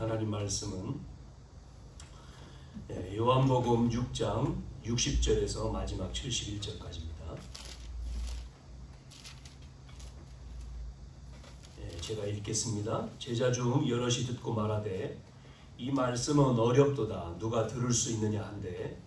하나님 말씀은 요한복음 6장 60절에서 마지막 71절까지입니다. 제가 읽겠습니다. 제자 중 여럿이 듣고 말하되 이 말씀은 어렵도다 누가 들을 수 있느냐 한데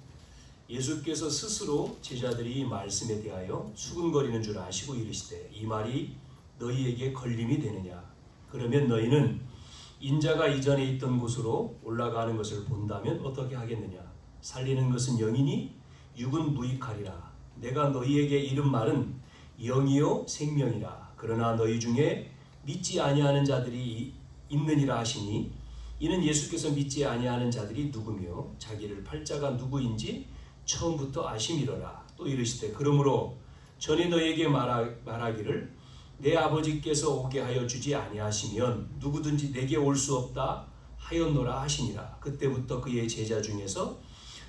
예수께서 스스로 제자들이 이 말씀에 대하여 수근거리는 줄 아시고 이르시되 이 말이 너희에게 걸림이 되느냐 그러면 너희는 인자가 이전에 있던 곳으로 올라가는 것을 본다면 어떻게 하겠느냐 살리는 것은 영이니 육은 무익하리라 내가 너희에게 이른 말은 영이요 생명이라 그러나 너희 중에 믿지 아니하는 자들이 있느니라 하시니 이는 예수께서 믿지 아니하는 자들이 누구며 자기를 팔자가 누구인지 처음부터 아심이로라. 또 이르시되 그러므로 전에 너희에게 말하기를 내 아버지께서 오게 하여 주지 아니하시면 누구든지 내게 올 수 없다 하였노라 하시니라. 그때부터 그의 제자 중에서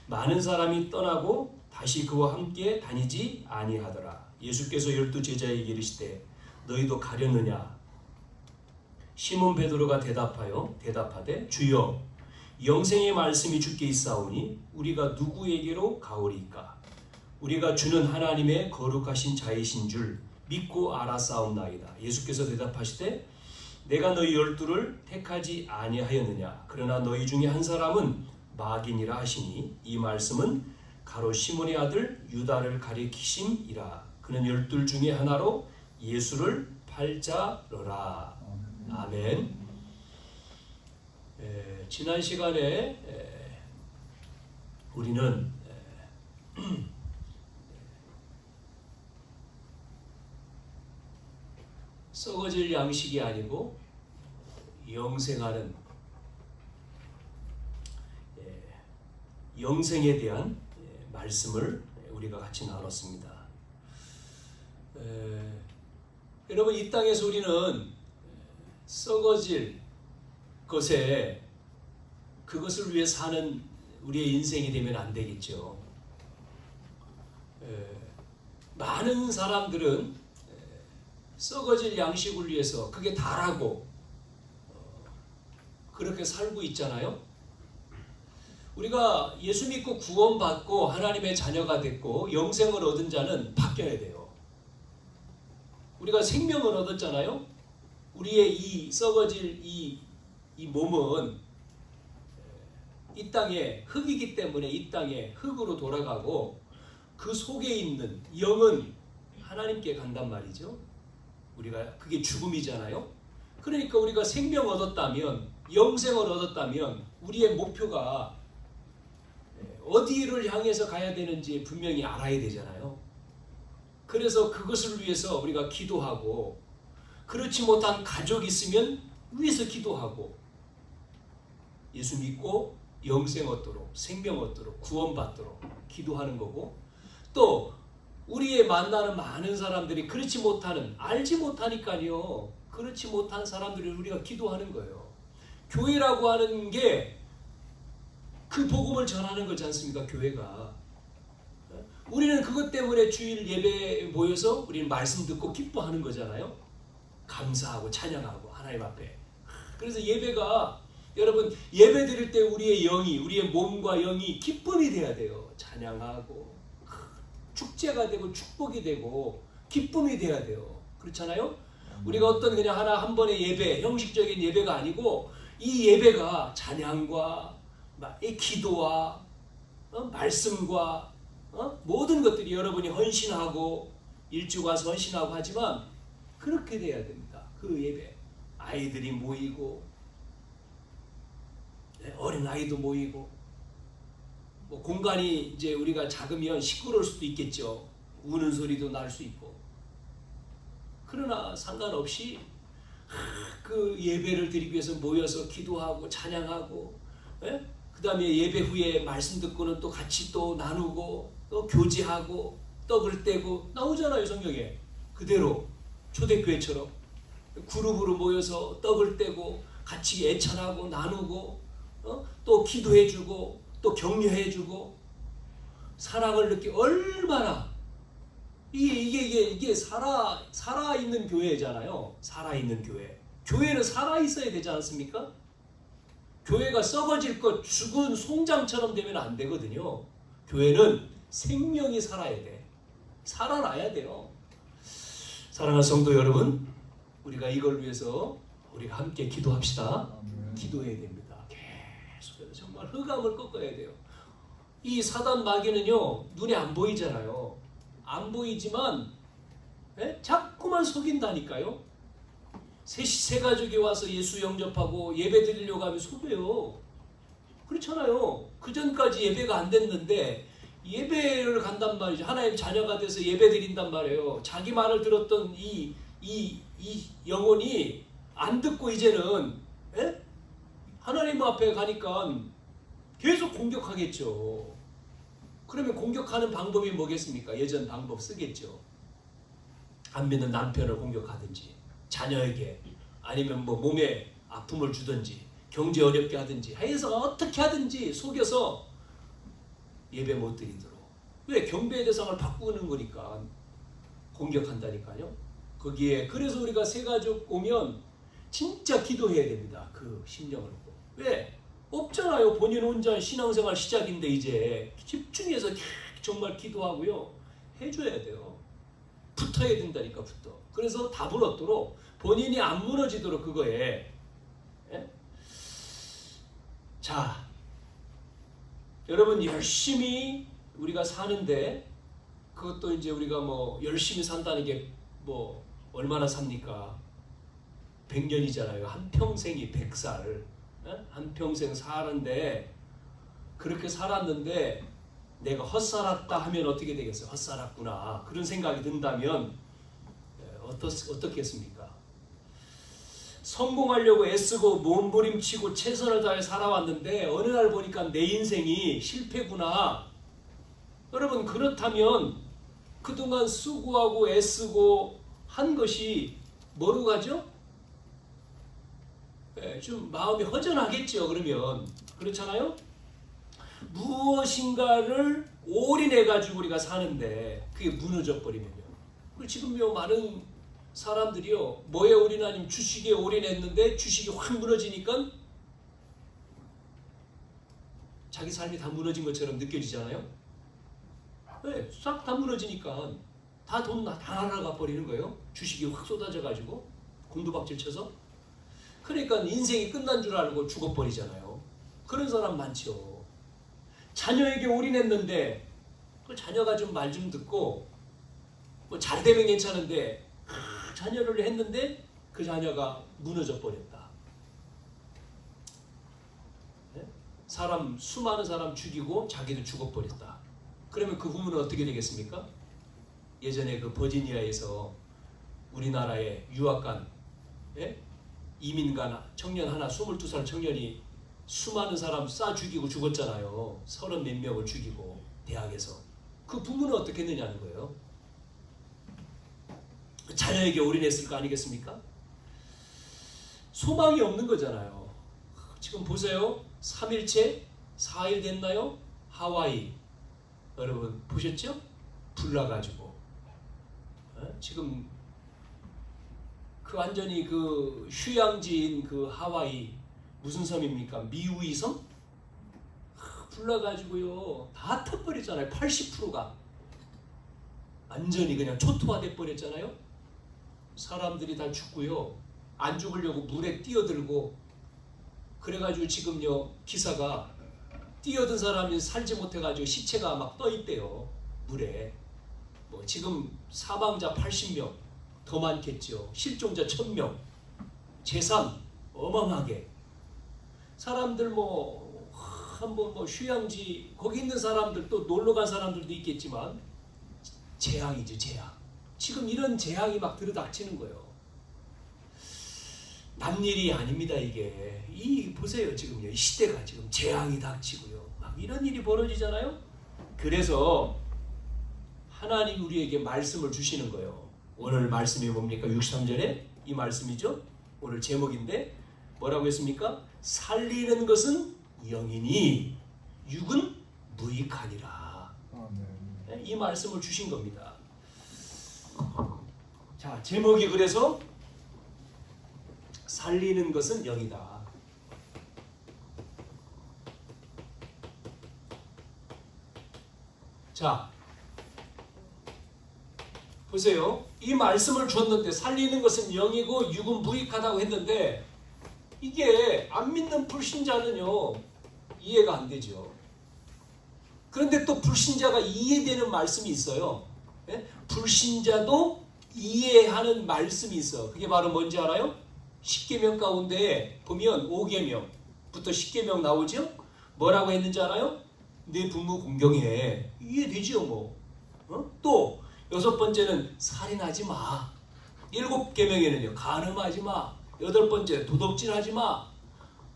많은 사람이 떠나고 다시 그와 함께 다니지 아니하더라. 예수께서 12 제자에게 이르시되 너희도 가려느냐 시몬 베드로가 대답하되 주여 영생의 말씀이 주께 있사오니 우리가 누구에게로 가오리까 우리가 주는 하나님의 거룩하신 자이신 줄 믿고 알았사옵나이다. 예수께서 대답하시되 내가 너희 12를 택하지 아니하였느냐 그러나 너희 중에 한 사람은 마귀니라 하시니 이 말씀은 가로 시몬의 아들 유다를 가리키심이라. 그는 12 중에 하나로 예수를 팔자로라. 아멘. 지난 시간에 우리는 썩어질 양식이 아니고 영생하는 영생에 대한 말씀을 우리가 같이 나눴습니다. 여러분 이 땅에서 우리는 썩어질 것에 그것을 위해 사는 우리의 인생이 되면 안 되겠죠. 많은 사람들은 썩어질 양식을 위해서 그게 다라고 그렇게 살고 있잖아요. 우리가 예수 믿고 구원받고 하나님의 자녀가 됐고 영생을 얻은 자는 바뀌어야 돼요. 우리가 생명을 얻었잖아요. 우리의 이 썩어질 이 몸은 이 땅의 흙이기 때문에 이 땅의 흙으로 돌아가고 그 속에 있는 영은 하나님께 간단 말이죠. 우리가 그게 죽음이잖아요. 그러니까 우리가 생명 얻었다면 영생을 얻었다면 우리의 목표가 어디를 향해서 가야 되는지 분명히 알아야 되잖아요. 그래서 그것을 위해서 우리가 기도하고 그렇지 못한 가족이 있으면 위해서 기도하고 예수 믿고 영생 얻도록 생명 얻도록 구원받도록 기도하는 거고 또 우리의 만나는 많은 사람들이 그렇지 못하는 알지 못하니까요. 그렇지 못한 사람들을 우리가 기도하는 거예요. 교회라고 하는 게 그 복음을 전하는 거지 않습니까? 교회가. 우리는 그것 때문에 주일 예배에 모여서 우리는 말씀 듣고 기뻐하는 거잖아요. 감사하고 찬양하고 하나님 앞에. 그래서 예배가 여러분 예배 드릴 때 우리의 영이 우리의 몸과 영이 기쁨이 돼야 돼요. 찬양하고 축제가 되고 축복이 되고 기쁨이 돼야 돼요. 그렇잖아요? 우리가 어떤 그냥 한 번의 예배 형식적인 예배가 아니고 이 예배가 찬양과 이 기도와 말씀과 모든 것들이 여러분이 헌신하고 일찍 와서 헌신하고 하지만 그렇게 돼야 됩니다. 그 예배 아이들이 모이고 어린 아이도 모이고 뭐 공간이 이제 우리가 작으면 시끄러울 수도 있겠죠. 우는 소리도 날 수 있고 그러나 상관없이 그 예배를 드리기 위해서 모여서 기도하고 찬양하고 그 다음에 예배 후에 말씀 듣고는 또 같이 또 나누고 또 교제하고 떡을 떼고 나오잖아요. 성경에 그대로 초대교회처럼 그룹으로 모여서 떡을 떼고 같이 애찬하고 나누고 또 기도해주고 또 격려해주고 사랑을 느끼 얼마나 이게 살아있는 교회잖아요. 살아있는 교회. 교회는 살아있어야 되지 않습니까? 교회가 썩어질 것 죽은 송장처럼 되면 안 되거든요. 교회는 생명이 살아야 돼. 살아나야 돼요. 사랑하는 성도 여러분, 우리가 이걸 위해서 우리가 함께 기도합시다. 기도해야 됩니다. 계속해서 정말 흑암을 꺾어야 돼요. 이 사단 마귀는요, 눈에 안 보이잖아요. 안 보이지만 자꾸만 속인다니까요. 세 가족이 와서 예수 영접하고 예배 드리려고 하면 속여요. 그렇잖아요. 그 전까지 예배가 안 됐는데 예배를 간단 말이죠. 하나님 자녀가 돼서 예배 드린단 말이에요. 자기 말을 들었던 이 영혼이 안 듣고 이제는 하나님 앞에 가니까 계속 공격하겠죠. 그러면 공격하는 방법이 뭐겠습니까? 예전 방법 쓰겠죠. 안 믿는 남편을 공격하든지, 자녀에게, 아니면 뭐 몸에 아픔을 주든지, 경제 어렵게 하든지 해서 어떻게 하든지 속여서 예배 못 드리도록. 왜? 경배의 대상을 바꾸는 거니까 공격한다니까요. 거기에 그래서 우리가 세 가족 오면 진짜 기도해야 됩니다. 그 심령을 놓고. 왜? 없잖아요. 본인 혼자 신앙생활 시작인데 이제 집중해서 정말 기도하고요. 해줘야 돼요. 붙어야 된다니까 붙어. 그래서 답을 얻도록 본인이 안 무너지도록 그거에. 자, 여러분 열심히 우리가 사는데 그것도 이제 우리가 뭐 열심히 산다는 게 뭐 얼마나 삽니까? 100년이잖아요. 한 평생이 100살. 한 평생 사는데 그렇게 살았는데 내가 헛살았다 하면 어떻게 되겠어요? 헛살았구나. 그런 생각이 든다면 어떻겠습니까? 성공하려고 애쓰고 몸부림치고 최선을 다해 살아왔는데 어느 날 보니까 내 인생이 실패구나. 여러분 그렇다면 그동안 수고하고 애쓰고 한 것이 뭐로 가죠? 좀 마음이 허전하겠죠. 그러면 그렇잖아요. 무엇인가를 올인해가지고 우리가 사는데 그게 무너져 버리면요. 지금요 많은 사람들이요 뭐에 올인하냐면 주식에 올인했는데 주식이 확 무너지니까 자기 삶이 다 무너진 것처럼 느껴지잖아요. 네, 싹 다 무너지니까 다 돈 다 날아가 버리는 거예요. 주식이 확 쏟아져가지고 곤두박질 쳐서. 그러니까 인생이 끝난 줄 알고 죽어버리잖아요. 그런 사람 많죠. 자녀에게 올인했는데 그 자녀가 좀 말 좀 듣고 뭐 잘 되면 괜찮은데 자녀를 했는데 그 자녀가 무너져 버렸다. 네? 수많은 사람 죽이고 자기도 죽어버렸다. 그러면 그 부모는 어떻게 되겠습니까? 예전에 그 버지니아에서 우리나라에 유학 간 이민 간 청년 하나 22살 청년이 수많은 사람 쏴 죽이고 죽었잖아요. 30 몇 명을 죽이고 대학에서. 그 부모는 어떻게 했느냐는 거예요. 자녀에게 올인했을 거 아니겠습니까? 소망이 없는 거잖아요. 지금 보세요. 3일째 4일 됐나요? 하와이 여러분 보셨죠? 불 나가지고 지금 그 완전히 그 휴양지인 그 하와이 무슨 섬입니까? 미우이 섬? 불 나가지고요 다 타버렸잖아요. 80%가 완전히 그냥 초토화돼 버렸잖아요. 사람들이 다 죽고요 안 죽으려고 물에 뛰어들고 그래가지고 지금요 기사가 뛰어든 사람이 살지 못해가지고 시체가 막 떠있대요. 물에. 뭐 지금 사망자 80명 더 많겠죠. 실종자 1000명. 재산 어마어마하게. 사람들 뭐 한번 뭐 휴양지 거기 있는 사람들 또 놀러 간 사람들도 있겠지만 재앙이죠. 재앙. 지금 이런 재앙이 막 들이닥치는 거예요. 남일이 아닙니다. 이게 보세요. 지금요 이 시대가 지금 재앙이 닥치고요 막 이런 일이 벌어지잖아요. 그래서 하나님 우리에게 말씀을 주시는 거예요. 오늘 말씀이 뭡니까? 63절에 이 말씀이죠. 오늘 제목인데 뭐라고 했습니까? 살리는 것은 영이니 육은 무익하니라. 이 말씀을 주신 겁니다. 자, 제목이 그래서 살리는 것은 영이다. 자, 보세요. 이 말씀을 줬는데 살리는 것은 영이고 육은 무익하다고 했는데 이게 안 믿는 불신자는요 이해가 안 되죠. 그런데 또 불신자가 이해되는 말씀이 있어요. 예? 불신자도 이해하는 말씀이 있어. 그게 바로 뭔지 알아요? 십계명 가운데 보면 5계명부터 10계명 나오죠? 뭐라고 했는지 알아요? 내 부모 공경해. 이해되죠 뭐. 또 6번째는 살인하지 마. 7계명에는요 간음하지 마. 8번째 도둑질하지 마.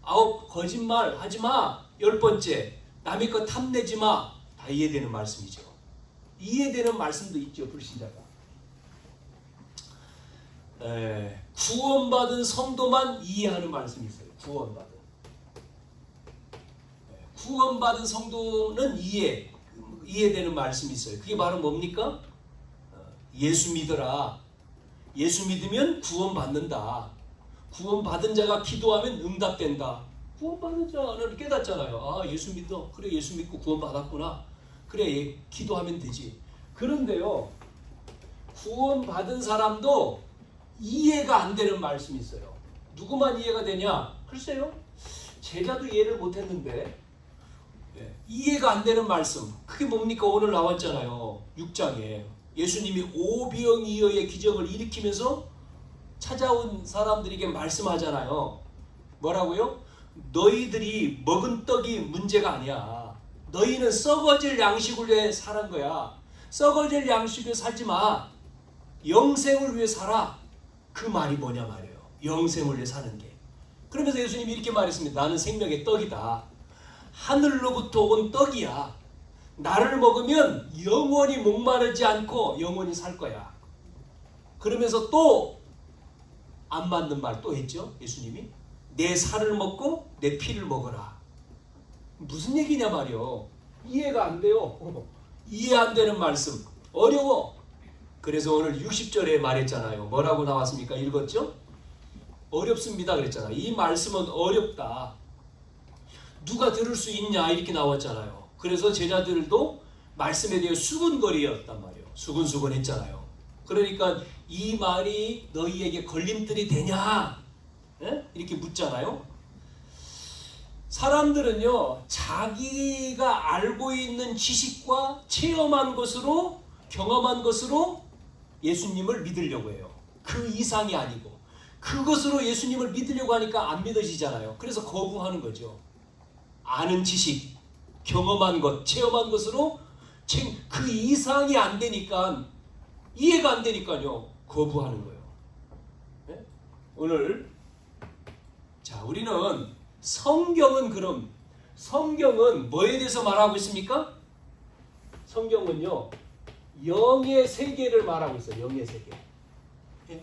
9 거짓말하지 마. 10번째 남의 것 탐내지 마. 다 이해되는 말씀이죠. 이해되는 말씀도 있죠 불신자가. 구원받은 성도만 이해하는 말씀이 있어요. 구원받은 성도는 이해되는 말씀이 있어요. 그게 바로 뭡니까? 예수 믿어라. 예수 믿으면 구원받는다. 구원받은 자가 기도하면 응답된다. 구원받은 자는 깨닫잖아요. 아, 예수 믿어. 그래, 예수 믿고 구원받았구나. 그래, 기도하면 되지. 그런데요, 구원받은 사람도 이해가 안 되는 말씀이 있어요. 누구만 이해가 되냐? 글쎄요, 제자도 이해를 못했는데 이해가 안 되는 말씀. 그게 뭡니까? 오늘 나왔잖아요. 6장에 예수님이 오병이어의 기적을 일으키면서 찾아온 사람들에게 말씀하잖아요. 뭐라고요? 너희들이 먹은 떡이 문제가 아니야. 너희는 썩어질 양식을 위해 사는 거야. 썩어질 양식을 살지 마. 영생을 위해 살아. 그 말이 뭐냐 말이에요. 영생을 위해 사는 게. 그러면서 예수님이 이렇게 말했습니다. 나는 생명의 떡이다. 하늘로부터 온 떡이야. 나를 먹으면 영원히 목마르지 않고 영원히 살 거야. 그러면서 또 안 맞는 말 또 했죠. 예수님이 내 살을 먹고 내 피를 먹어라. 무슨 얘기냐 말이요. 이해가 안 돼요. 이해 안 되는 말씀. 어려워. 그래서 오늘 60절에 말했잖아요. 뭐라고 나왔습니까? 읽었죠? 어렵습니다 그랬잖아요. 이 말씀은 어렵다. 누가 들을 수 있냐 이렇게 나왔잖아요. 그래서 제자들도 말씀에 대해 수근거리였단 말이에요. 수근수근 했잖아요. 그러니까 이 말이 너희에게 걸림돌이 되냐? 예? 이렇게 묻잖아요. 사람들은요 자기가 알고 있는 지식과 체험한 것으로 경험한 것으로 예수님을 믿으려고 해요. 그 이상이 아니고 그것으로 예수님을 믿으려고 하니까 안 믿어지잖아요. 그래서 거부하는 거죠. 아는 지식, 경험한 것, 체험한 것으로 그 이상이 안 되니까 이해가 안 되니까요 거부하는 거예요. 네? 오늘 자 우리는 성경은 그럼 성경은 뭐에 대해서 말하고 있습니까? 성경은요 영의 세계를 말하고 있어요. 영의 세계,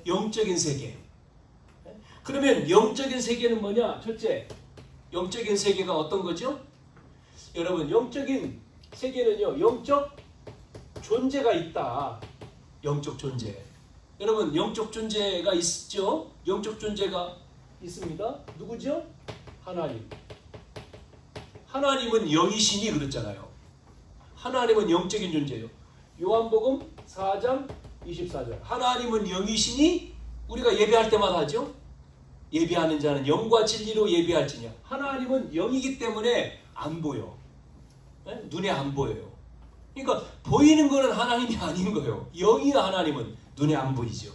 영적인 세계. 그러면 영적인 세계는 뭐냐? 첫째, 영적인 세계가 어떤 거죠? 여러분 영적인 세계는요 영적 존재가 있다. 영적 존재. 여러분 영적 존재가 있죠? 영적 존재가 있습니다. 누구죠? 하나님. 하나님은 영이시니 그랬잖아요. 하나님은 영적인 존재예요. 요한복음 4장 24절. 하나님은 영이시니 우리가 예배할 때마다 하죠. 예배하는 자는 영과 진리로 예배할지냐. 하나님은 영이기 때문에 안 보여. 네? 눈에 안 보여요. 그러니까 보이는 거는 하나님이 아닌 거예요. 영이 하나님은 눈에 안 보이죠.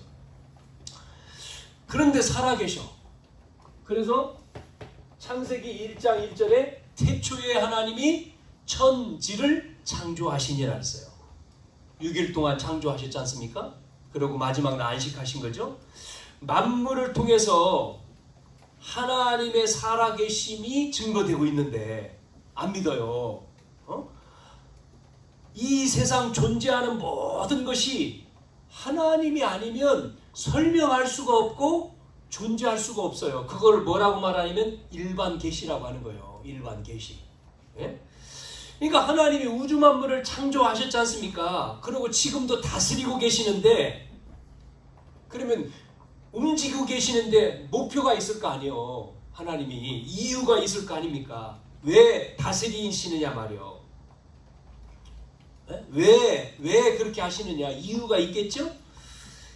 그런데 살아계셔. 그래서 창세기 1장 1절에 태초에 하나님이 천지를 창조하시니라 했어요. 6일 동안 창조하셨지 않습니까? 그리고 마지막 날 안식하신 거죠. 만물을 통해서 하나님의 살아계심이 증거되고 있는데 안 믿어요. 이 세상 존재하는 모든 것이 하나님이 아니면 설명할 수가 없고 존재할 수가 없어요. 그걸 뭐라고 말하냐면 일반 계시라고 하는 거예요. 일반 계시. 예? 그러니까 하나님이 우주 만물을 창조하셨지 않습니까? 그리고 지금도 다스리고 계시는데 그러면 움직이고 계시는데 목표가 있을 거 아니에요. 하나님이 이유가 있을 거 아닙니까? 왜 다스리시느냐 말이요. 왜 그렇게 하시느냐? 이유가 있겠죠?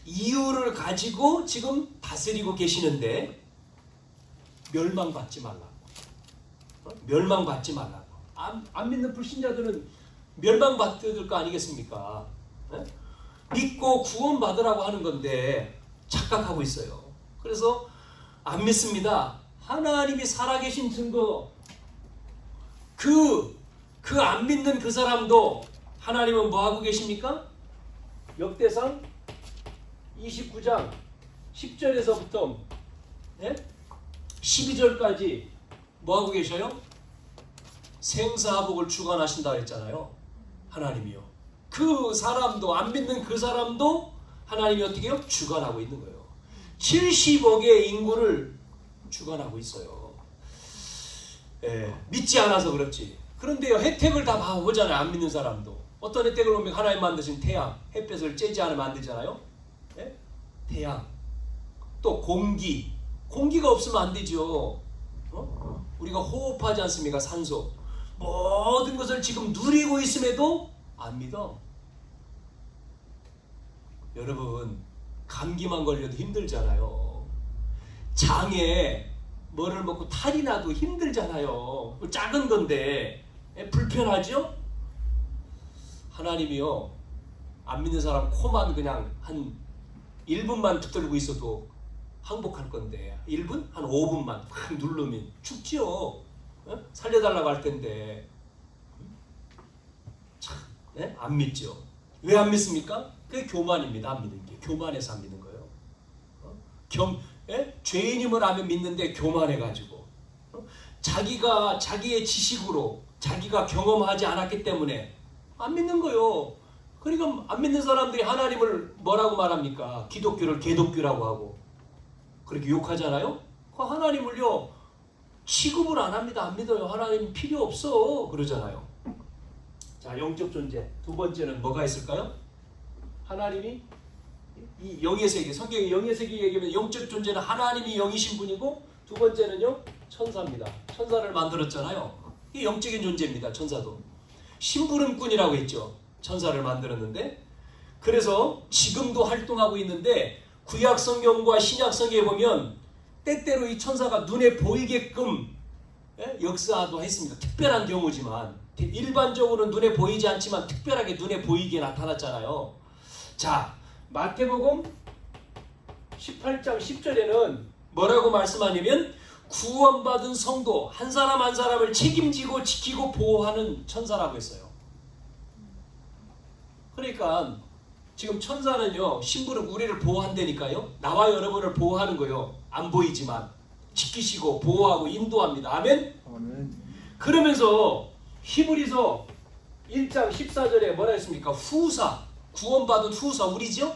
이유를 가지고 지금 다스리고 계시는데 멸망받지 말라고. 멸망받지 말라고. 안 믿는 불신자들은 멸망받을 거 아니겠습니까? 믿고 구원받으라고 하는 건데 착각하고 있어요. 그래서 안 믿습니다. 하나님이 살아계신 증거, 그 안 믿는 그 사람도 하나님은 뭐 하고 계십니까? 역대상 29장 10절에서부터 12절까지 뭐 하고 계셔요? 생사화복을 주관하신다 했잖아요. 하나님이요. 그 사람도, 안 믿는 그 사람도 하나님이 어떻게 해요? 주관하고 있는 거예요. 70억의 인구를 주관하고 있어요. 믿지 않아서 그렇지. 그런데요, 혜택을 다 보잖아요. 안 믿는 사람도. 어떤 혜택을 보면 하나님 만드신 태양, 햇볕을 쬐지 않으면 안 되잖아요. 태양. 또 공기가 없으면 안 되죠. 우리가 호흡하지 않습니까? 산소. 모든 것을 지금 누리고 있음에도 안 믿어. 여러분, 감기만 걸려도 힘들잖아요. 장에 뭐를 먹고 탈이 나도 힘들잖아요. 작은 건데 불편하죠? 하나님이요, 안 믿는 사람 코만 그냥 한 1분만 붙들고 있어도 항복할 건데 1분? 한 5분만 확 누르면 죽죠. 살려달라고 할 텐데 참, 안 믿죠. 왜 안 믿습니까? 그게 교만입니다. 안 믿는 게 교만해서 안 믿는 거예요. 죄인임을 알면 믿는데 교만해가지고 자기가 자기의 지식으로 자기가 경험하지 않았기 때문에 안 믿는 거예요. 그러니까 안 믿는 사람들이 하나님을 뭐라고 말합니까? 기독교를 개독교라고 하고 그렇게 욕하잖아요. 그 하나님을요 취급을 안 합니다. 안 믿어요. 하나님 필요 없어 그러잖아요. 자, 영적 존재 두 번째는 뭐가 있을까요? 하나님이 이 영의 세계, 성경의 영의 세계 얘기하면 영적 존재는 하나님이 영이신 분이고 두 번째는요 천사입니다. 천사를 만들었잖아요. 이게 영적인 존재입니다. 천사도 심부름꾼이라고 했죠. 천사를 만들었는데 그래서 지금도 활동하고 있는데 구약 성경과 신약 성경에 보면 때때로 이 천사가 눈에 보이게끔 역사도 했습니다. 특별한 경우지만 일반적으로는 눈에 보이지 않지만 특별하게 눈에 보이게 나타났잖아요. 자, 마태복음 18장 10절에는 뭐라고 말씀하냐면 구원받은 성도 한 사람 한 사람을 책임지고 지키고 보호하는 천사라고 했어요. 그러니까 지금 천사는요 심부름 우리를 보호한다니까요. 나와 여러분을 보호하는 거예요. 안 보이지만 지키시고 보호하고 인도합니다. 아멘? 그러면서 히브리서 1장 14절에 뭐라 했습니까? 후사, 구원받은 후사 우리죠?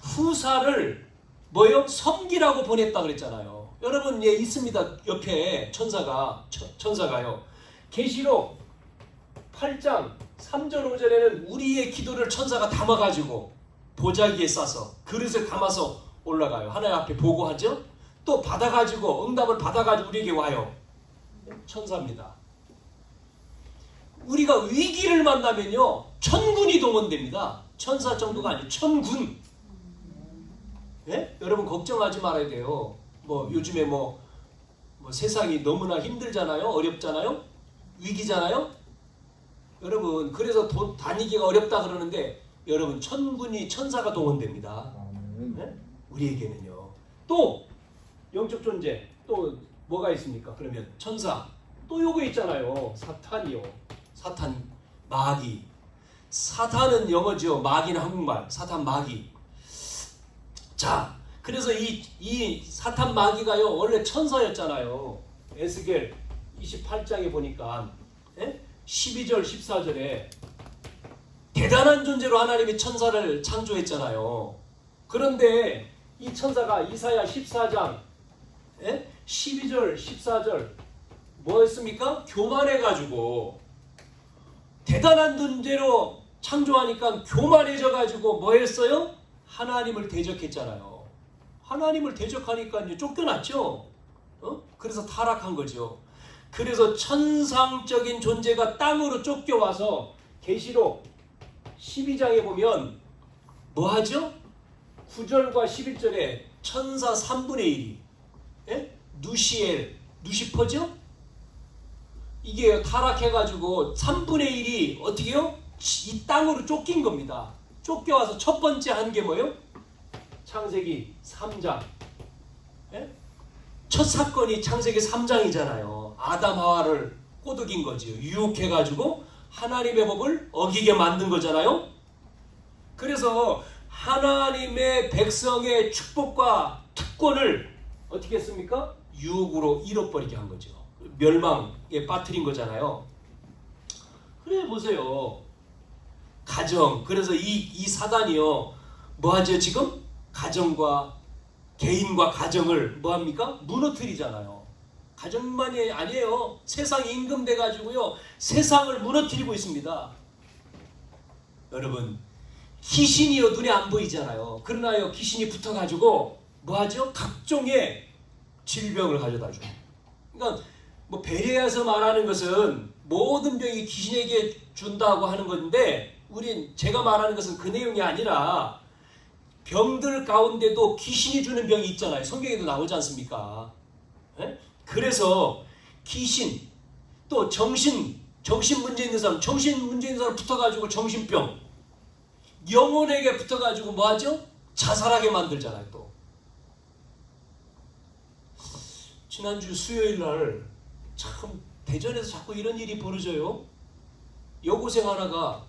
후사를 뭐요? 섬기라고 보냈다 그랬잖아요. 여러분 있습니다. 옆에 천사가요. 계시록 8장 3절 5절에는 우리의 기도를 천사가 담아가지고 보자기에 싸서 그릇에 담아서 올라가요. 하나님 앞에 보고하죠. 또 받아가지고 응답을 받아가지고 우리에게 와요. 천사입니다. 우리가 위기를 만나면요 천군이 동원됩니다. 천사 정도가 아니에요. 천군. 여러분 걱정하지 말아야 돼요. 요즘에 세상이 너무나 힘들잖아요. 어렵잖아요. 위기잖아요. 여러분 그래서 다니기가 어렵다 그러는데 여러분 천사가 동원됩니다. 우리에게는요. 또 영적 존재 또 뭐가 있습니까? 그러면 천사 또 요거 있잖아요. 사탄이요. 사탄 마귀. 사탄은 영어죠. 마귀는 한국말. 사탄 마귀. 자, 그래서 이 사탄 마귀가요 원래 천사였잖아요. 에스겔 28장에 보니까 12절 14절에 대단한 존재로 하나님이 천사를 창조했잖아요. 그런데 이 천사가 이사야 14장 12절 14절 뭐였습니까? 교만해가지고 대단한 존재로 창조하니까 교만해져가지고 뭐 했어요? 하나님을 대적했잖아요. 하나님을 대적하니까 이제 쫓겨났죠. 그래서 타락한 거죠. 그래서 천상적인 존재가 땅으로 쫓겨와서 계시록 12장에 보면 뭐 하죠? 9절과 11절에 천사 3분의 1이 누시엘, 누시퍼죠? 이게 타락해가지고 3분의 1이 어떻게요? 이 땅으로 쫓긴 겁니다. 쫓겨와서 첫 번째 한 게 뭐예요? 창세기 3장. 첫 사건이 창세기 3장이잖아요. 아담 하와를 꼬드긴 거지요. 유혹해가지고 하나님의 법을 어기게 만든 거잖아요. 그래서 하나님의 백성의 축복과 특권을 어떻게 했습니까? 유혹으로 잃어버리게 한 거죠. 멸망에 빠뜨린 거잖아요. 그래 보세요. 가정. 그래서 이 사단이요. 뭐 하죠 지금? 가정과 개인과 가정을 뭐 합니까? 무너뜨리잖아요. 가정만이 아니에요. 세상 임금 돼가지고요. 세상을 무너뜨리고 있습니다. 여러분 귀신이요 눈에 안 보이잖아요. 그러나요 귀신이 붙어가지고 뭐 하죠? 각종의 질병을 가져다 줘요. 그러니까 뭐 베레아에서 말하는 것은 모든 병이 귀신에게 준다고 하는 건데 제가 말하는 것은 그 내용이 아니라 병들 가운데도 귀신이 주는 병이 있잖아요. 성경에도 나오지 않습니까? 그래서 귀신 또 정신 문제 있는 사람 붙어가지고 정신병 영혼에게 붙어가지고 뭐 하죠? 자살하게 만들잖아요. 또 지난주 수요일 날 참 대전에서 자꾸 이런 일이 벌어져요. 여고생 하나가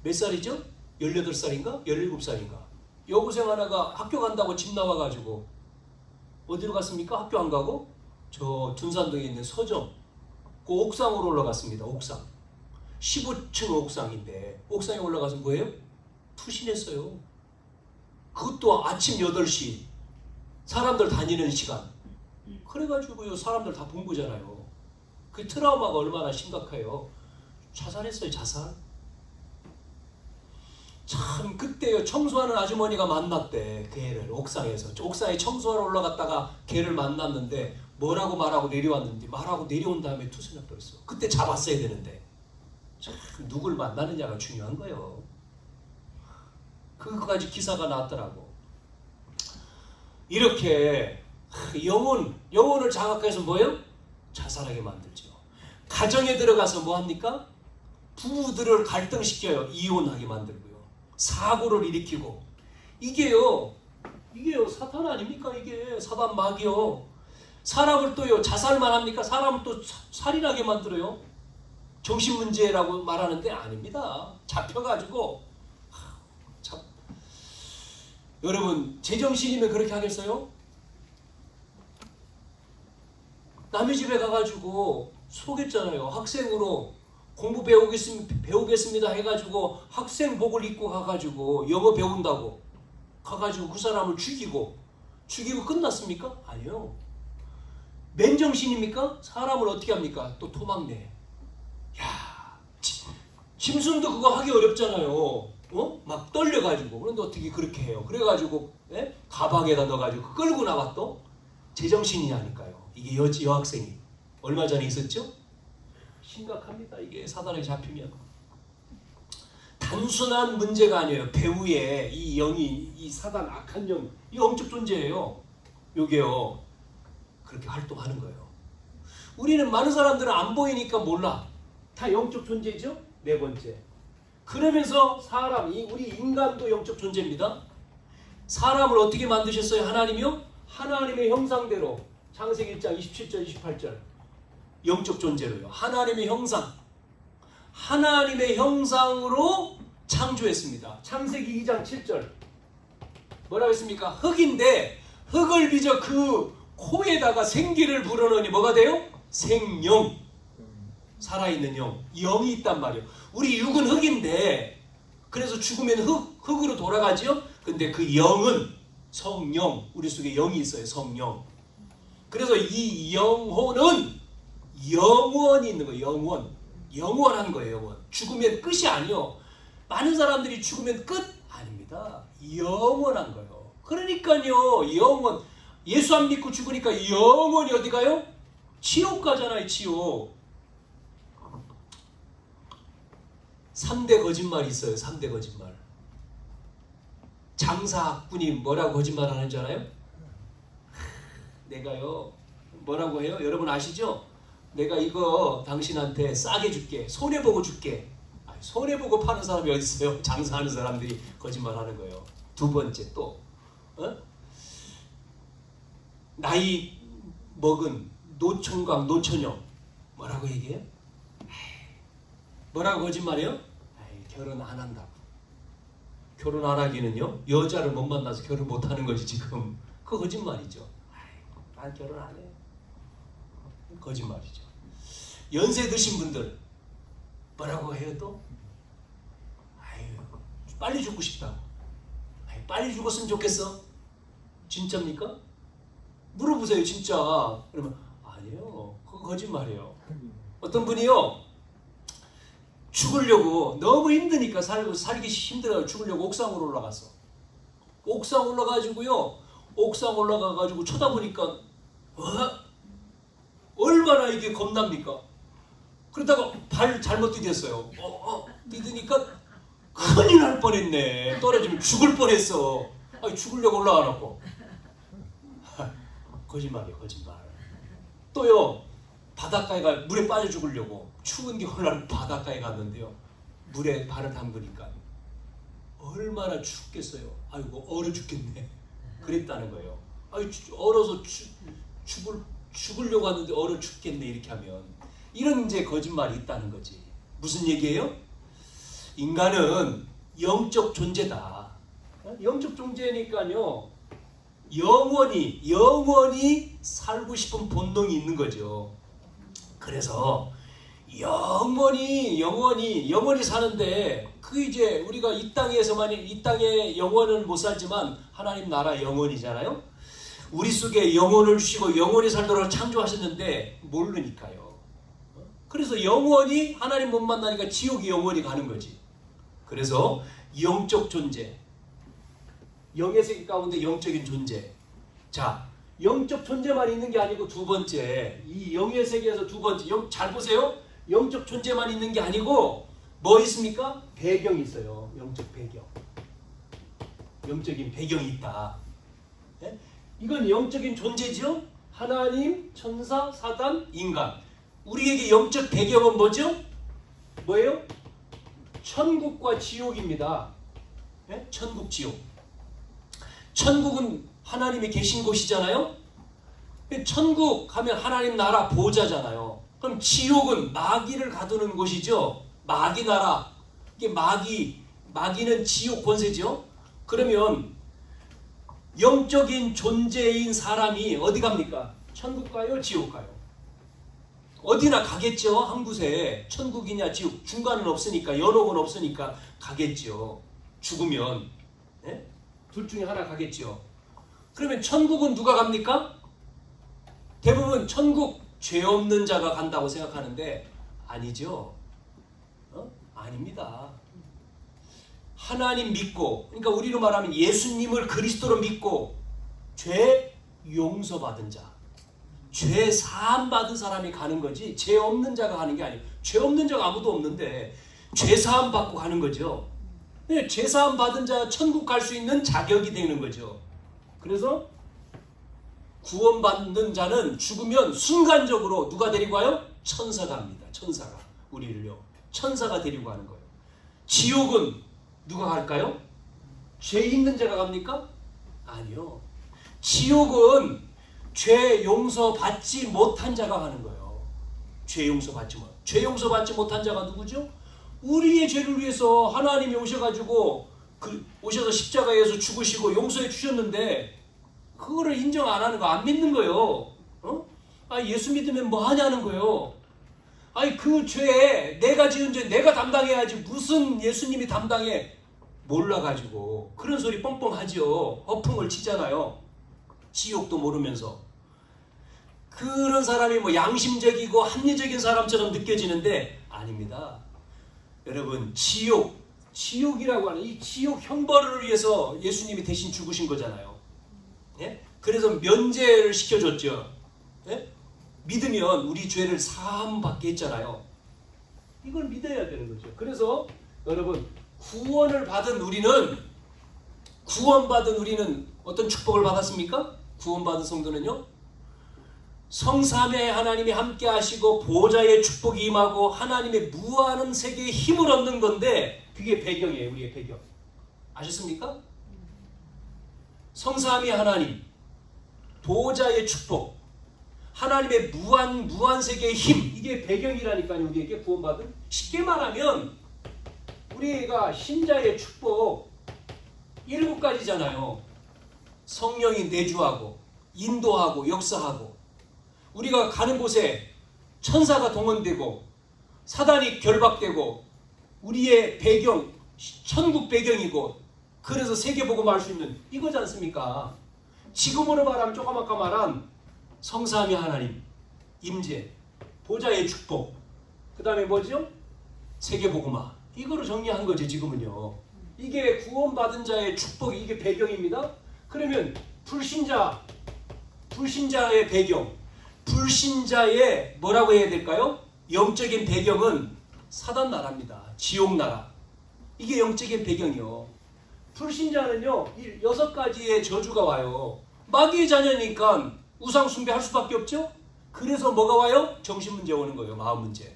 몇 살이죠? 18살인가? 17살인가? 여고생 하나가 학교 간다고 집 나와가지고 어디로 갔습니까? 학교 안 가고 저 둔산동에 있는 서점 그 옥상으로 올라갔습니다. 옥상 15층 옥상인데 옥상에 올라가서 뭐예요? 투신했어요. 그것도 아침 8시 사람들 다니는 시간. 그래가지고요 사람들 다 본 거잖아요. 그 트라우마가 얼마나 심각해요. 자살했어요. 자살. 참 그때요 청소하는 아주머니가 만났대. 그 애를 옥상에서 옥상에 청소하러 올라갔다가 걔를 만났는데 뭐라고 말하고 내려왔는지 말하고 내려온 다음에 투신해 버렸어. 그때 잡았어야 되는데 참 누굴 만나느냐가 중요한 거예요. 그거까지 기사가 났더라고. 이렇게 영혼을 장악해서 뭐예요? 자살하게 만들죠. 가정에 들어가서 뭐 합니까? 부부들을 갈등시켜요. 이혼하게 만들고요. 사고를 일으키고 이게요 사탄 아닙니까? 이게 사단 마귀요. 사람을 또요 자살만 합니까? 사람을 또 살인하게 만들어요. 정신문제라고 말하는데 아닙니다. 잡혀가지고 여러분 제정신이면 그렇게 하겠어요? 남의 집에 가가지고 속였잖아요. 학생으로 공부 배우겠습니다 해가지고 학생복을 입고 가가지고 영어 배운다고 가가지고 그 사람을 죽이고 끝났습니까? 아니요. 맨정신입니까? 사람을 어떻게 합니까? 또 토막내. 야, 짐승도 그거 하기 어렵잖아요. 막 떨려가지고. 그런데 어떻게 그렇게 해요? 그래가지고 가방에다 넣어가지고 끌고 나가 또 제정신이냐니까요. 이게 여학생이 얼마 전에 있었죠? 심각합니다. 이게 사단에 잡히면 단순한 문제가 아니에요. 배우의 이 영이 이 사단 악한 영 이 영적 존재예요. 요게요 그렇게 활동하는 거예요. 우리는 많은 사람들은 안 보이니까 몰라. 다 영적 존재죠. 네 번째. 그러면서 우리 인간도 영적 존재입니다. 사람을 어떻게 만드셨어요? 하나님이요? 하나님의 형상대로. 창세기 1장 27절 28절 영적 존재로요. 하나님의 형상으로 창조했습니다. 창세기 2장 7절 뭐라고 했습니까? 흙인데 흙을 빚어 그 코에다가 생기를 불어넣으니 뭐가 돼요? 생영. 살아있는 영이 있단 말이에요. 우리 육은 흙인데 그래서 죽으면 흙으로 돌아가지요. 근데 그 영은 성령, 우리 속에 영이 있어요. 성령. 그래서 이 영혼은 영원히 있는 거예요. 영원한 거예요. 영원. 죽으면 끝이 아니요. 많은 사람들이 죽으면 끝 아닙니다. 영원한 거예요. 그러니까요. 영원. 예수 안 믿고 죽으니까 영원히 어디 가요? 지옥 가잖아요. 지옥. 3대 거짓말이 있어요. 3대 거짓말. 장사꾼이 뭐라고 거짓말 하는 줄 알아요? 내가요 뭐라고 해요? 여러분 아시죠? 내가 이거 당신한테 싸게 줄게. 손해보고 줄게. 아니, 손해보고 파는 사람이 어디 있어요? 장사하는 사람들이 거짓말하는 거예요. 두 번째 또 나이 먹은 노총각 노처녀 뭐라고 얘기해요? 뭐라고 거짓말해요? 결혼 안 한다고. 결혼 안 하기는요 여자를 못 만나서 결혼 못 하는 거지 지금. 그거 거짓말이죠. 난 결혼 안 해. 거짓말이죠. 연세 드신 분들 뭐라고 해요 또? 빨리 죽고 싶다고. 빨리 죽었으면 좋겠어. 진짜입니까? 물어보세요 진짜. 그러면 아니에요. 그거 거짓말이에요. 어떤 분이요 죽으려고 너무 힘드니까 살기 힘들어요. 죽으려고 옥상으로 올라갔어. 옥상 올라가지고요. 옥상 올라가가지고 쳐다보니까 얼마나 이게 겁납니까? 그러다가 발 잘못 디뎠어요. 디드니까 큰일 날 뻔했네. 떨어지면 죽을 뻔했어. 죽으려고 올라가놓고. 거짓말이에요 거짓말. 또요 바닷가에 물에 빠져 죽으려고 추운 겨울날 바닷가에 갔는데요. 물에 발을 담그니까 얼마나 춥겠어요. 아이고 얼어 죽겠네. 그랬다는 거예요. 얼어서 죽으려고 하는데 얼어 죽겠네 이렇게 하면. 이런 이제 거짓말이 있다는 거지. 무슨 얘기예요? 인간은 영적 존재다. 영적 존재니까요. 영원히 살고 싶은 본능이 있는 거죠. 그래서 영원히 사는데 그 이제 우리가 이 땅의 영원은 못 살지만 하나님 나라 영원이잖아요. 우리 속에 영혼을 주시고 영원히 살도록 창조하셨는데 모르니까요. 그래서 영원히 하나님 못 만나니까 지옥이 영원히 가는 거지. 그래서 영적 존재, 영의 세계 가운데 영적인 존재. 자, 영적 존재만 있는 게 아니고 두 번째, 이 영의 세계에서 두 번째, 잘 보세요. 영적 존재만 있는 게 아니고 뭐 있습니까? 배경이 있어요. 영적 배경. 영적인 배경이 있다. 네? 이건 영적인 존재죠. 하나님, 천사, 사단, 인간. 우리에게 영적 배경은 뭐죠? 뭐예요? 천국과 지옥입니다. 네? 천국, 지옥. 천국은 하나님이 계신 곳이잖아요. 천국 하면 하나님 나라 보좌잖아요. 그럼 지옥은 마귀를 가두는 곳이죠. 마귀 나라. 이게 마귀는 지옥 권세죠. 그러면 영적인 존재인 사람이 어디 갑니까? 천국 가요? 지옥 가요? 어디나 가겠죠. 한 곳에. 천국이냐 지옥. 중간은 없으니까, 연옥은 없으니까 가겠죠. 죽으면. 네? 둘 중에 하나 가겠죠. 그러면 천국은 누가 갑니까? 대부분 천국 죄 없는 자가 간다고 생각하는데 아니죠. 아닙니다. 하나님 믿고, 그러니까 우리로 말하면 예수님을 그리스도로 믿고 죄 용서받은 자, 죄 사함 받은 사람이 가는 거지 죄 없는 자가 가는 게 아니에요. 죄 없는 자가 아무도 없는데 죄 사함 받고 가는 거죠. 죄 사함 받은 자 천국 갈 수 있는 자격이 되는 거죠. 그래서 구원받는 자는 죽으면 순간적으로 누가 데리고 와요? 천사가 합니다. 천사가 우리를요. 천사가 데리고 가는 거예요. 지옥은 누가 갈까요? 죄 있는 자가 갑니까? 아니요. 지옥은 죄 용서받지 못한 자가 가는 거예요. 죄 용서받지 못한 자가 누구죠? 우리의 죄를 위해서 하나님이 오셔가지고 오셔서 십자가에서 죽으시고 용서해 주셨는데 그거를 인정 안 하는 거, 안 믿는 거예요. 예수 믿으면 뭐 하냐는 거예요. 그 죄, 내가 지은 죄 내가 담당해야지 무슨 예수님이 담당해. 몰라가지고 그런 소리 뻥뻥 하죠. 허풍을 치잖아요. 지옥도 모르면서. 그런 사람이 뭐 양심적이고 합리적인 사람처럼 느껴지는데 아닙니다. 여러분, 지옥이라고 하는 이 지옥 형벌을 위해서 예수님이 대신 죽으신 거잖아요. 예? 그래서 면제를 시켜줬죠. 예? 믿으면 우리 죄를 사함받게 했잖아요. 이걸 믿어야 되는 거죠. 그래서 여러분, 구원받은 우리는 어떤 축복을 받았습니까? 구원받은 성도는요, 성삼의 하나님이 함께 하시고 보호자의 축복이 임하고 하나님의 무한한 세계의 힘을 얻는 건데, 그게 배경이에요. 우리의 배경. 아셨습니까? 성삼위 하나님, 보호자의 축복, 하나님의 무한 세계의 힘, 이게 배경이라니까요. 우리에게 구원받은. 쉽게 말하면 우리가 신자의 축복 7가지잖아요. 성령이 내주하고 인도하고 역사하고, 우리가 가는 곳에 천사가 동원되고 사단이 결박되고, 우리의 배경 천국 배경이고, 그래서 세계복음을 할 수 있는 이거지 않습니까? 지금으로 말하면 조금 아까 말한 성삼위 하나님 임재, 보좌의 축복, 그 다음에 뭐죠? 세계복음화, 이거로 정리한 거죠. 지금은요, 이게 구원받은 자의 축복, 이게 배경입니다. 그러면 불신자의 배경, 불신자의 뭐라고 해야 될까요? 영적인 배경은 사단 나라입니다. 지옥 나라. 이게 영적인 배경이요. 불신자는요, 6가지의 저주가 와요. 마귀의 자녀니까 우상 숭배할 수밖에 없죠. 그래서 뭐가 와요? 정신 문제 오는 거예요. 마음 문제.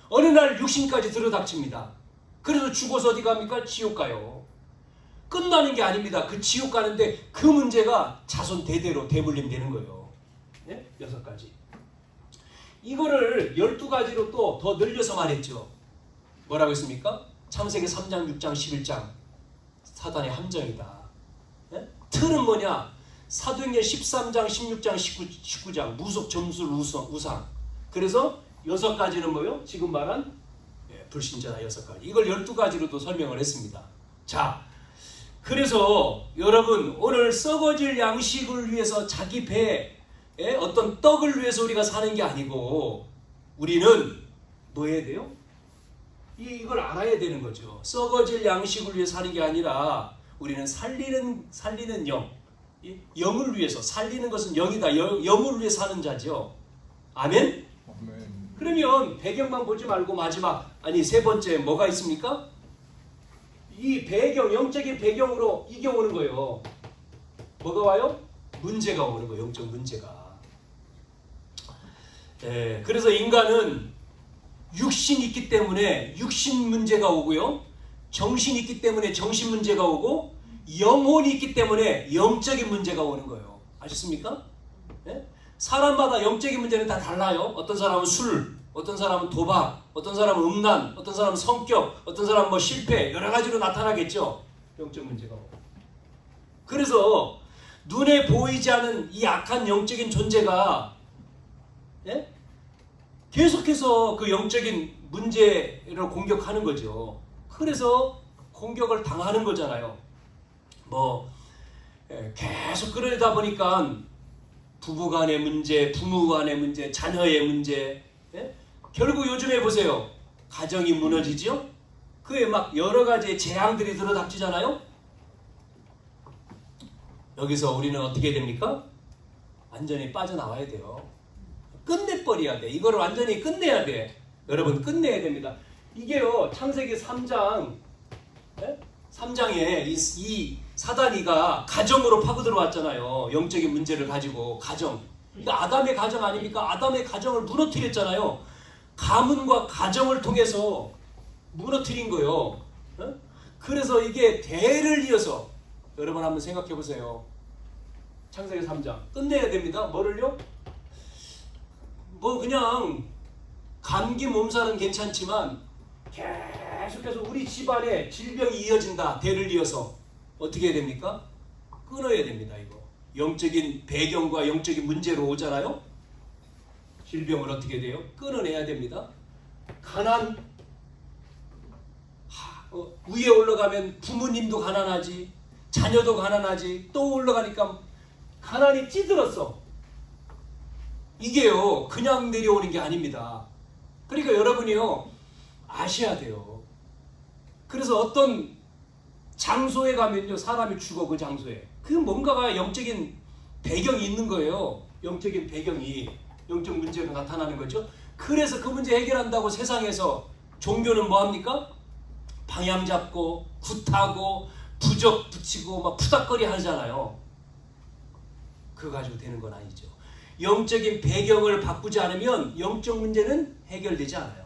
어느 날 육신까지 들어닥칩니다. 그래서 죽어서 어디 갑니까? 지옥 가요. 끝나는 게 아닙니다. 그 지옥 가는데 그 문제가 자손 대대로 대물림 되는 거예요. 네? 6가지. 이거를 12가지로 또 더 늘려서 말했죠. 뭐라고 했습니까? 창세기 3장, 6장, 11장. 사단의 함정이다. 네? 틀은 뭐냐? 사도행전 13장, 16장, 19장. 무속, 점술, 우상. 그래서 6가지는 뭐요? 지금 말한 불신자나 6가지. 이걸 12가지로도 설명을 했습니다. 자, 그래서 여러분, 오늘 썩어질 양식을 위해서 자기 배에 어떤 떡을 위해서 우리가 사는 게 아니고, 우리는 뭐 해야 돼요? 이걸 알아야 되는 거죠. 썩어질 양식을 위해 사는 게 아니라 우리는 살리는 영, 영을 위해서, 살리는 것은 영이다. 영을 위해 사는 자죠. 아멘? 아멘. 그러면 배경만 보지 말고 마지막, 세 번째 뭐가 있습니까? 이 배경, 영적인 배경으로 이겨오는 거예요. 뭐가 와요? 문제가 오는 거예요. 영적 문제가. 그래서 인간은 육신이 있기 때문에 육신 문제가 오고요, 정신이 있기 때문에 정신 문제가 오고, 영혼이 있기 때문에 영적인 문제가 오는 거예요. 아셨습니까? 네? 사람마다 영적인 문제는 다 달라요. 어떤 사람은 술, 어떤 사람은 도박, 어떤 사람은 음란, 어떤 사람은 성격, 어떤 사람은 뭐 실패, 여러 가지로 나타나겠죠. 영적 문제가 오고. 그래서 눈에 보이지 않은 이 악한 영적인 존재가 계속해서 그 영적인 문제를 공격하는 거죠. 그래서 공격을 당하는 거잖아요. 계속 그러다 보니까 부부 간의 문제, 부모 간의 문제, 자녀의 문제, 결국 요즘에 보세요. 가정이 무너지죠? 그에 막 여러 가지의 재앙들이 들어닥치잖아요. 여기서 우리는 어떻게 됩니까? 완전히 빠져나와야 돼요. 끝내버려야 돼. 이걸 완전히 끝내야 돼. 여러분, 끝내야 됩니다. 이게요, 창세기 3장에 이 사단이가 가정으로 파고 들어왔잖아요. 영적인 문제를 가지고. 가정. 아담의 가정 아닙니까? 아담의 가정을 무너뜨렸잖아요. 가문과 가정을 통해서 무너뜨린 거예요. 그래서 이게 대를 이어서, 여러분 한번 생각해 보세요. 창세기 3장 끝내야 됩니다. 뭐를요? 그냥 감기 몸살은 괜찮지만 계속해서 우리 집안에 질병이 이어진다. 대를 이어서 어떻게 해야 됩니까? 끊어야 됩니다. 이거 영적인 배경과 영적인 문제로 오잖아요. 질병을 어떻게 돼요? 끊어내야 됩니다. 가난, 위에 올라가면 부모님도 가난하지, 자녀도 가난하지, 또 올라가니까 가난이 찌들었어. 이게요, 그냥 내려오는 게 아닙니다. 그러니까 여러분이요, 아셔야 돼요. 그래서 어떤 장소에 가면요, 사람이 죽어. 그 장소에. 그 뭔가가 영적인 배경이 있는 거예요. 영적인 배경이 영적 문제로 나타나는 거죠. 그래서 그 문제 해결한다고 세상에서 종교는 뭐합니까? 방향 잡고 굿하고 부적 붙이고 막 푸닥거리 하잖아요. 그거 가지고 되는 건 아니죠. 영적인 배경을 바꾸지 않으면 영적 문제는 해결되지 않아요.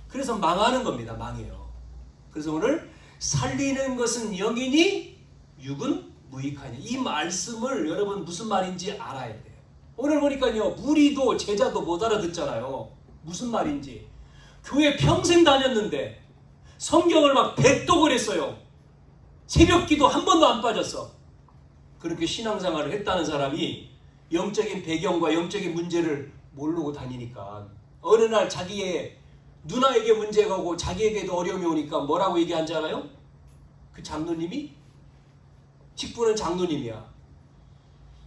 그래서 망하는 겁니다. 망해요. 그래서 오늘 살리는 것은 영이니 육은 무익하냐. 이 말씀을 여러분 무슨 말인지 알아야 돼요. 오늘 보니까요. 무리도 제자도 못 알아듣잖아요. 무슨 말인지. 교회 평생 다녔는데 성경을 막 백독을 했어요. 새벽기도 한 번도 안 빠졌어. 그렇게 신앙생활을 했다는 사람이 영적인 배경과 영적인 문제를 모르고 다니니까 어느 날 자기의 누나에게 문제가 오고 자기에게도 어려움이 오니까 뭐라고 얘기한지 알아요? 그 장로님이? 직분은 장로님이야.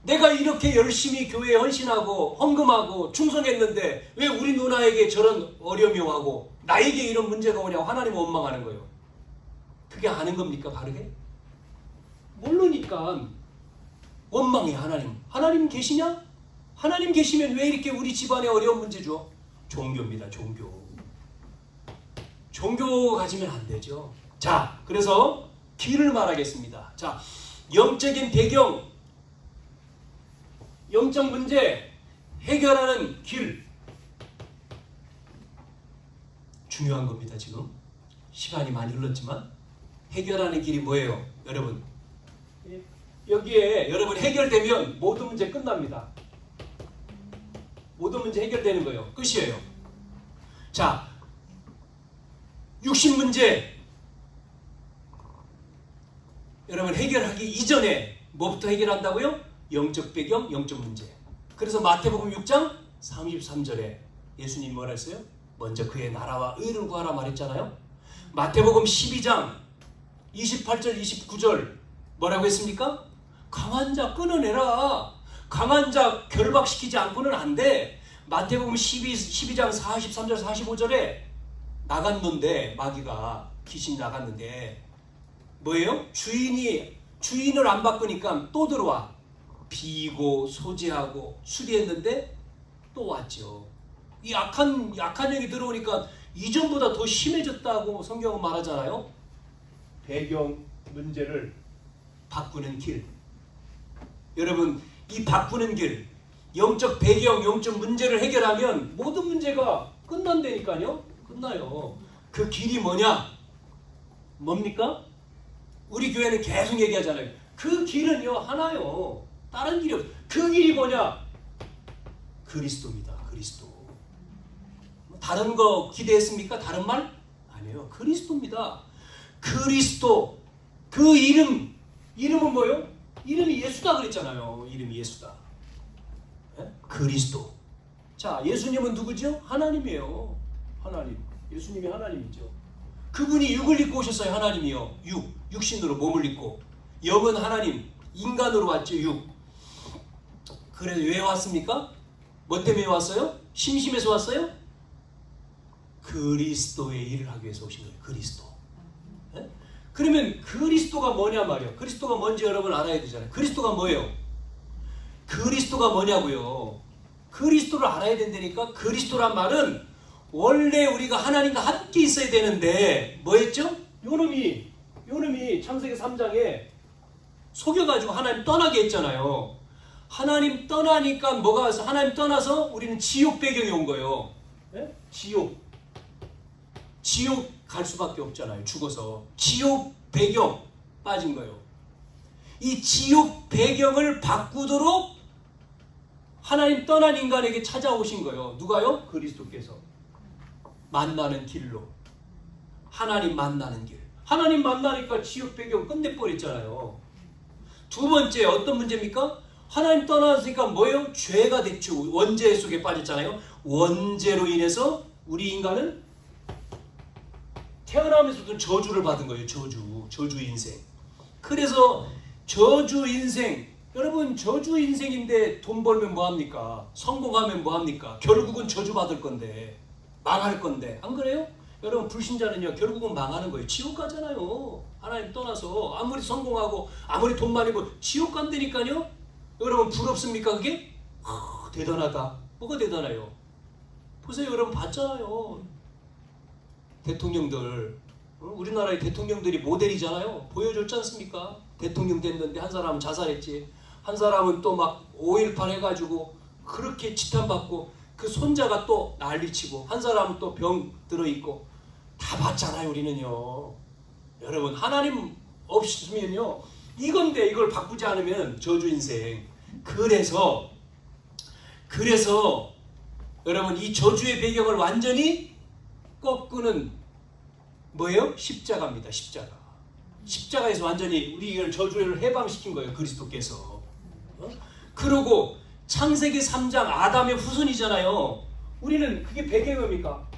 내가 이렇게 열심히 교회에 헌신하고 헌금하고 충성했는데 왜 우리 누나에게 저런 어려움이 오고 나에게 이런 문제가 오냐고 하나님 원망하는 거예요. 그게 아는 겁니까 바르게? 모르니까 원망해. 하나님 계시냐? 하나님 계시면 왜 이렇게 우리 집안에 어려운 문제 줘? 종교입니다. 종교 가지면 안 되죠. 자, 그래서 길을 말하겠습니다. 자, 영적인 배경, 영적 문제 해결하는 길. 중요한 겁니다. 지금 시간이 많이 흘렀지만 해결하는 길이 뭐예요? 여러분, 여기에 여러분 해결되면 모든 문제 끝납니다. 모든 문제 해결되는 거예요. 끝이에요. 자, 육신 문제 여러분 해결하기 이전에 뭐부터 해결한다고요? 영적 배경, 영적 문제. 그래서 마태복음 6장 33절에 예수님이 뭐라 했어요? 먼저 그의 나라와 의를 구하라 말했잖아요. 마태복음 12장 28절 29절 뭐라고 했습니까? 강한 자 끊어내라. 강한 자 결박시키지 않고는 안 돼. 마태복음 12장 43절 45절에 나갔는데 마귀가 귀신이 나갔는데 뭐예요? 주인을 안 바꾸니까 또 들어와. 비고 소지하고 수리했는데 또 왔죠. 이 약한 영이 들어오니까 이전보다 더 심해졌다고 성경은 말하잖아요. 배경 문제를 바꾸는 길. 여러분, 이 바꾸는 길, 영적 배경, 영적 문제를 해결하면 모든 문제가 끝난다니까요. 끝나요. 그 길이 뭐냐? 뭡니까? 우리 교회는 계속 얘기하잖아요. 그 길은요 하나요. 다른 길이 없어요. 그 길이 뭐냐? 그리스도입니다. 그리스도. 다른 거 기대했습니까? 다른 말? 아니에요. 그리스도입니다. 그리스도. 그 이름은 뭐예요? 이름이 예수다 그랬잖아요. 이름이 예수다. 네? 그리스도. 자, 예수님은 누구죠? 하나님이에요. 하나님. 예수님이 하나님이죠. 그분이 육을 입고 오셨어요. 하나님이요. 육신으로 몸을 입고. 영은 하나님, 인간으로 왔죠. 육. 그래서 왜 왔습니까? 뭐 때문에 왔어요? 심심해서 왔어요? 그리스도의 일을 하기 위해서 오신 거예요. 그리스도. 네? 그러면 그리스도가 뭐냐 말이에요. 그리스도가 뭔지 여러분 알아야 되잖아요. 그리스도가 뭐예요? 그리스도가 뭐냐고요. 그리스도를 알아야 된다니까. 그리스도란 말은 원래 우리가 하나님과 함께 있어야 되는데 뭐였죠? 요놈이 창세기 3장에 속여가지고 하나님 떠나게 했잖아요. 하나님 떠나니까 뭐가 와서 하나님 떠나서 우리는 지옥 배경이 온 거예요. 네? 지옥 갈 수밖에 없잖아요. 죽어서 지옥 배경 빠진 거예요. 이 지옥 배경을 바꾸도록 하나님 떠난 인간에게 찾아오신 거예요. 누가요? 그리스도께서. 만나는 길로. 하나님 만나는 길. 하나님 만나니까 지옥 배경 끝내버렸잖아요. 두 번째 어떤 문제입니까? 하나님 떠났으니까 뭐예요? 죄가 됐죠. 원죄 속에 빠졌잖아요. 원죄로 인해서 우리 인간은 태어나면서도 저주를 받은 거예요. 저주 인생. 그래서 저주 인생. 여러분 저주 인생인데 돈 벌면 뭐합니까? 성공하면 뭐합니까? 결국은 저주 받을 건데 망할 건데 안 그래요? 여러분 불신자는요 결국은 망하는 거예요. 지옥 가잖아요. 하나님 떠나서 아무리 성공하고 아무리 돈 많이 벌고 지옥 간다니까요. 여러분 부럽습니까 그게? 대단하다. 뭐가 대단해요? 보세요 여러분 봤잖아요. 대통령들 우리나라의 대통령들이 모델이잖아요. 보여줬지 않습니까? 대통령 됐는데 한 사람은 자살했지, 한 사람은 또 막 5.18 해가지고 그렇게 지탄받고, 그 손자가 또 난리치고, 한 사람은 또 병 들어있고, 다 봤잖아요. 우리는요. 여러분, 하나님 없으면요, 이건데 이걸 바꾸지 않으면 저주 인생. 그래서 여러분, 이 저주의 배경을 완전히 꺾는 뭐예요? 십자가입니다. 십자가에서 완전히 우리를 저주를 해방시킨 거예요. 그리스도께서. 그리고 창세기 3장 아담의 후손이잖아요. 우리는 그게 배경입니까?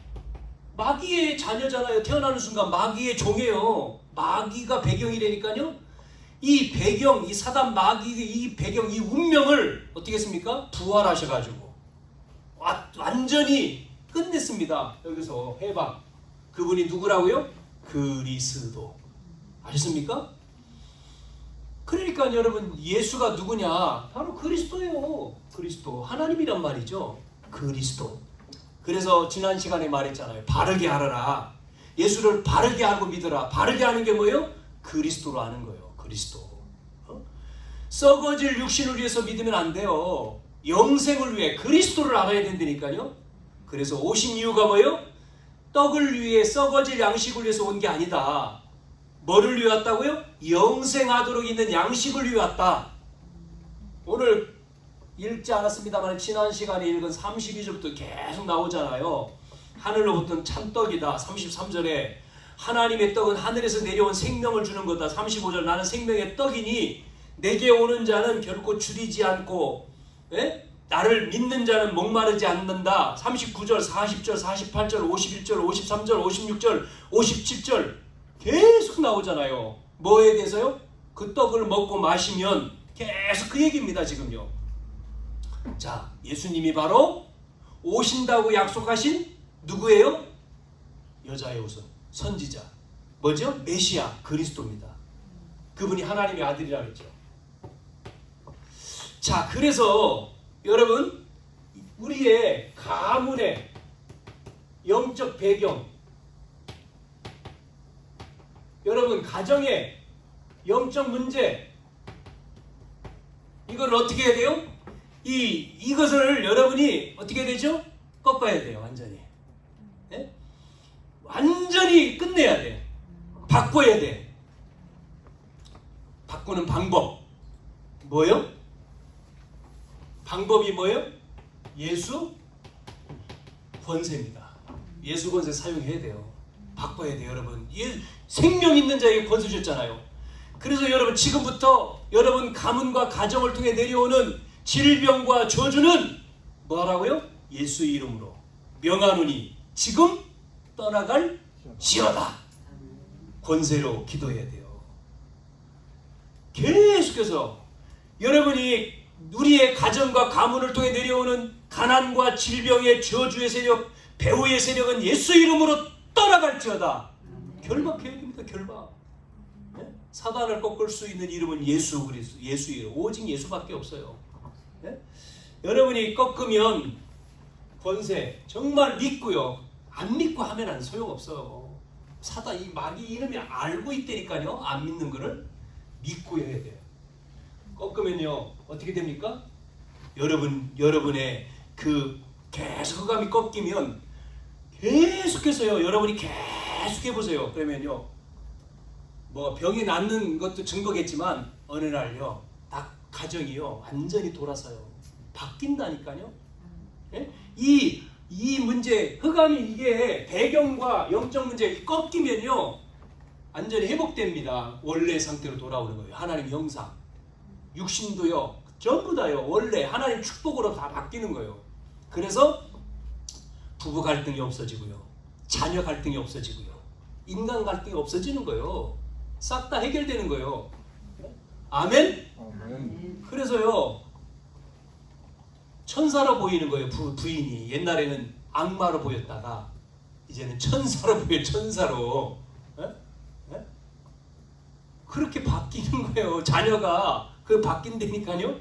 마귀의 자녀잖아요. 태어나는 순간 마귀의 종이에요. 마귀가 배경이라니까요. 이 배경, 이 사단 마귀의 이 배경, 이 운명을 어떻게 했습니까? 부활하셔가지고 완전히 끝냈습니다. 여기서 해방. 그분이 누구라고요? 그리스도. 아셨습니까? 그러니까 여러분, 예수가 누구냐? 바로 그리스도예요. 그리스도. 하나님이란 말이죠. 그리스도. 그래서 지난 시간에 말했잖아요. 바르게 알아라. 예수를 바르게 알고 믿어라. 바르게 아는 게 뭐예요? 그리스도로 아는 거예요. 그리스도. 썩어질 육신을 위해서 믿으면 안 돼요. 영생을 위해 그리스도를 알아야 된다니까요. 그래서 오신 이유가 뭐예요? 떡을 위해, 썩어질 양식을 위해서 온 게 아니다. 뭐를 위해 왔다고요? 영생하도록 있는 양식을 위해 왔다. 오늘 읽지 않았습니다만 지난 시간에 읽은 32절부터 계속 나오잖아요. 하늘로부터 참떡이다. 33절에 하나님의 떡은 하늘에서 내려온 생명을 주는 거다. 35절 나는 생명의 떡이니 내게 오는 자는 결코 줄이지 않고 나를 믿는 자는 목마르지 않는다. 39절, 40절, 48절, 51절, 53절, 56절, 57절 계속 나오잖아요. 뭐에 대해서요? 그 떡을 먹고 마시면 계속 그 얘기입니다. 지금요. 자, 예수님이 바로 오신다고 약속하신 누구예요? 여자의 후손, 선지자. 뭐죠? 메시아, 그리스도입니다. 그분이 하나님의 아들이라 그랬죠. 자, 그래서 여러분, 우리의 가문의 영적 배경, 여러분 가정의 영적 문제, 이걸 어떻게 해야 돼요? 이것을 여러분이 어떻게 되죠? 꺾어야 돼요. 완전히. 네? 완전히 끝내야 돼. 바꿔야 돼. 바꾸는 방법 뭐예요? 방법이 뭐예요? 예수 권세입니다. 예수 권세 사용해야 돼요. 바꿔야 돼요. 여러분, 생명 있는 자에게 권세 주셨잖아요. 그래서 여러분, 지금부터 여러분 가문과 가정을 통해 내려오는 질병과 저주는 뭐라고요? 예수 이름으로 명하노니 지금 떠나갈 지어다. 권세로 기도해야 돼요. 계속해서 여러분이 우리의 가정과 가문을 통해 내려오는 가난과 질병의 저주의 세력, 배후의 세력은 예수 이름으로 떠나갈지어다. 결박해야 됩니다. 결박. 네? 사단을 꺾을 수 있는 이름은 예수 그리스도, 예수 이름. 오직 예수밖에 없어요. 네? 여러분이 꺾으면 권세 정말 믿고요. 안 믿고 하면 소용없어요. 사단, 이 마귀 이름이 알고 있다니까요. 안 믿는 거를 믿고 해야 돼요. 꺾으면요 어떻게 됩니까? 여러분의 그 계속 흑암이 꺾이면 계속해서요. 여러분이 계속 해보세요. 그러면요 뭐 병이 낫는 것도 증거겠지만 어느 날요 딱 가정이요 완전히 돌아서요. 바뀐다니까요. 예? 이 문제, 흑암이 이게 배경과 영적 문제 꺾이면요 완전히 회복됩니다. 원래 상태로 돌아오는 거예요. 하나님 형상, 육신도요 전부 다요 원래 하나님 축복으로 다 바뀌는 거예요. 그래서 부부 갈등이 없어지고요, 자녀 갈등이 없어지고요, 인간 갈등이 없어지는 거예요. 싹 다 해결되는 거예요. 아멘? 아멘. 그래서요 천사로 보이는 거예요. 부인이 옛날에는 악마로 보였다가 이제는 천사로 보여요. 천사로. 에? 에? 그렇게 바뀌는 거예요. 자녀가 그 바뀐다니까요.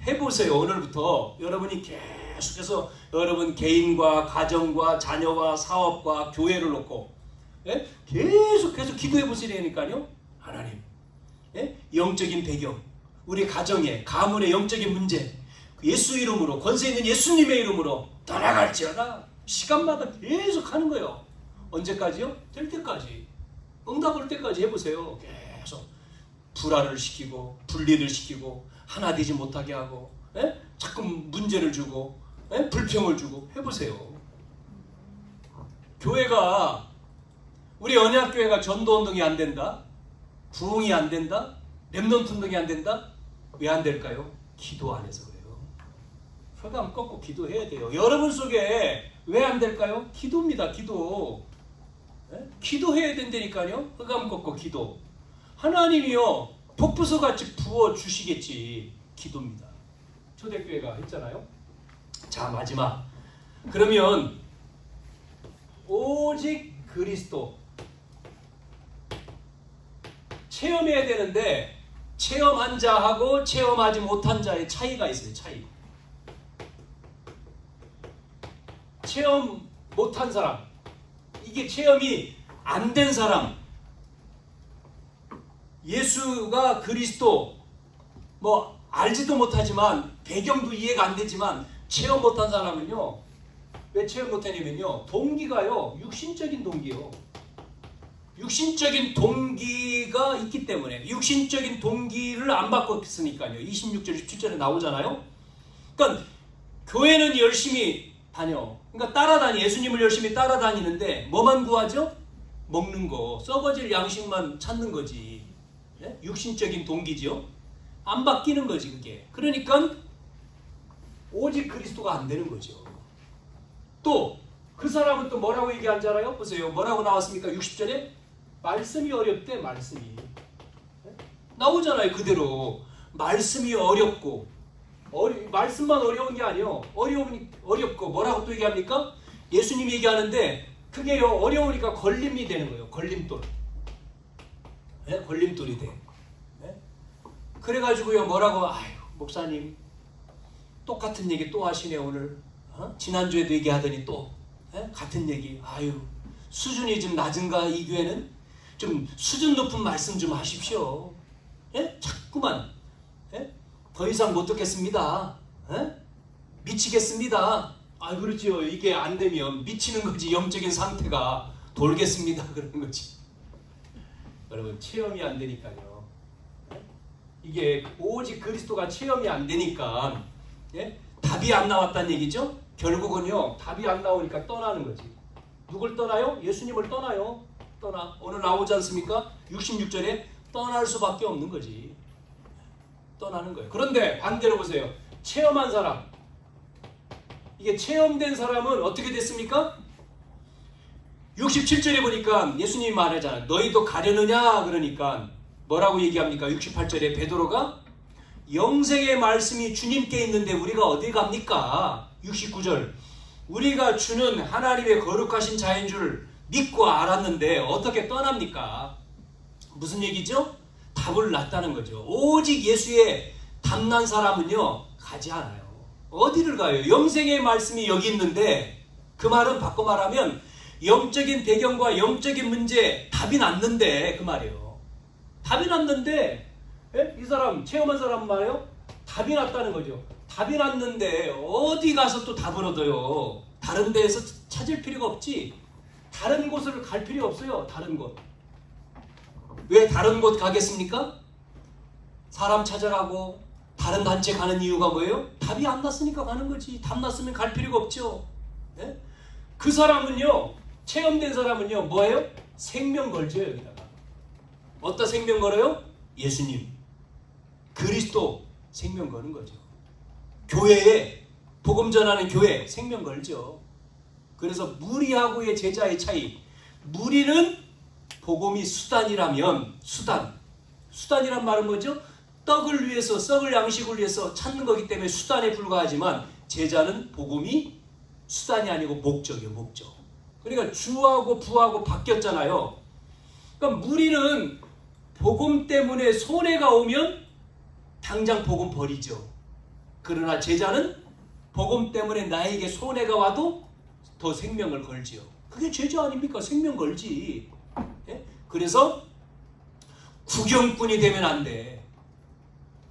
해보세요. 오늘부터 여러분이 계속해서 여러분 개인과 가정과 자녀와 사업과 교회를 놓고 예? 계속해서 기도해 보시라니까요. 하나님, 예? 영적인 배경, 우리 가정의 가문의 영적인 문제, 예수 이름으로, 권세 있는 예수님의 이름으로 떠나갈지어다. 시간마다 계속 하는 거예요. 언제까지요? 될 때까지. 응답 올 때까지 해보세요. 계속 불화를 시키고 분리를 시키고 하나 되지 못하게 하고, 예? 자꾸 문제를 주고, 예? 불평을 주고 해보세요. 교회가, 우리 언약교회가 전도운동이 안 된다? 부흥이 안 된다? 렘넌트 운동이 안 된다? 왜 안 될까요? 기도 안 해서 그래요. 혈감 꺾고 기도해야 돼요. 여러분 속에 왜 안 될까요? 기도입니다. 기도. 네? 기도해야 된다니까요. 흑암 꺾고 기도. 하나님이요 복부서같이 부어주시겠지. 기도입니다. 초대교회가 했잖아요. 자, 마지막. 그러면 오직 그리스도 체험해야 되는데, 체험한 자하고 체험하지 못한 자의 차이가 있어요. 차이. 체험 못한 사람, 이게 체험이 안 된 사람, 예수가 그리스도 뭐 알지도 못하지만 배경도 이해가 안 되지만 체험 못한 사람은요, 왜 체험 못하냐면요, 동기가요 육신적인 동기요. 육신적인 동기가 있기 때문에, 육신적인 동기를 안 바꿨으니까요. 26절 17절에 나오잖아요. 그러니까 교회는 열심히 다녀. 그러니까 따라다니, 예수님을 열심히 따라다니는데 뭐만 구하죠? 먹는 거, 썩어질 양식만 찾는 거지. 네? 육신적인 동기지요. 안 바뀌는 거지 그게. 그러니까 오직 그리스도가 안 되는 거죠. 또 그 사람은 또 뭐라고 얘기한 줄 알아요? 보세요. 뭐라고 나왔습니까? 60절에 말씀이 어렵대. 말씀이 나오잖아요. 그대로 말씀이 어렵고, 말씀만 어려운 게 아니에요. 어렵고 뭐라고 또 얘기합니까? 예수님이 얘기하는데 그게요 어려우니까 걸림이 되는 거예요. 걸림돌. 네? 걸림돌이 돼. 네? 그래가지고요 뭐라고, 아유 목사님 똑같은 얘기 또 하시네 오늘. 지난주에도 얘기하더니 또 같은 얘기. 아유 수준이 좀 낮은가 이 교회는? 좀 수준 높은 말씀 좀 하십시오. 예? 자꾸만 더 이상 못 듣겠습니다. 미치겠습니다. 아 그렇지요. 이게 안 되면 미치는 거지. 영적인 상태가 돌겠습니다. 그러는 거지. 여러분 체험이 안 되니까요. 이게 오직 그리스도가 체험이 안 되니까 답이 안 나왔다는 얘기죠. 결국은요 답이 안 나오니까 떠나는 거지. 누굴 떠나요? 예수님을 떠나요. 떠나. 오늘 나오지 않습니까? 66절에 떠날 수밖에 없는 거지. 떠나는 거예요. 그런데 반대로 보세요. 체험한 사람, 이게 체험된 사람은 어떻게 됐습니까? 67절에 보니까 예수님이 말하잖아요. 너희도 가려느냐? 그러니까 뭐라고 얘기합니까? 68절에 베드로가 영생의 말씀이 주님께 있는데 우리가 어디 갑니까? 69절 우리가 주는 하나님의 거룩하신 자인 줄 믿고 알았는데 어떻게 떠납니까? 무슨 얘기죠? 답을 놨다는 거죠. 오직 예수의 답난 사람은요 가지 않아요. 어디를 가요? 영생의 말씀이 여기 있는데, 그 말은 바꿔 말하면 영적인 배경과 영적인 문제 답이 났는데, 그 말이에요. 답이 났는데 이 사람 체험한 사람 말이에요. 답이 났다는 거죠. 답이 났는데 어디 가서 또 답을 얻어요? 다른 데에서 찾을 필요가 없지. 다른 곳을 갈 필요 없어요. 다른 곳. 왜 다른 곳 가겠습니까? 사람 찾아가고 다른 단체 가는 이유가 뭐예요? 답이 안 났으니까 가는 거지. 답 났으면 갈 필요가 없죠. 네? 그 사람은요, 체험된 사람은요 뭐예요? 생명 걸죠. 여기다가 어디다 생명 걸어요? 예수님, 그리스도 생명 거는 거죠. 교회에, 복음 전하는 교회 생명 걸죠. 그래서 무리하고의 제자의 차이. 무리는 복음이 수단이라면, 수단이란 말은 뭐죠? 떡을 위해서, 썩을 양식을 위해서 찾는 거기 때문에 수단에 불과하지만, 제자는 복음이 수단이 아니고 목적이에요. 목적. 그러니까 주하고 부하고 바뀌었잖아요. 그러니까 무리는 복음 때문에 손해가 오면 당장 복음 버리죠. 그러나 제자는 복음 때문에 나에게 손해가 와도 더 생명을 걸지요. 그게 제자 아닙니까? 생명 걸지. 예? 그래서 구경꾼이 되면 안 돼.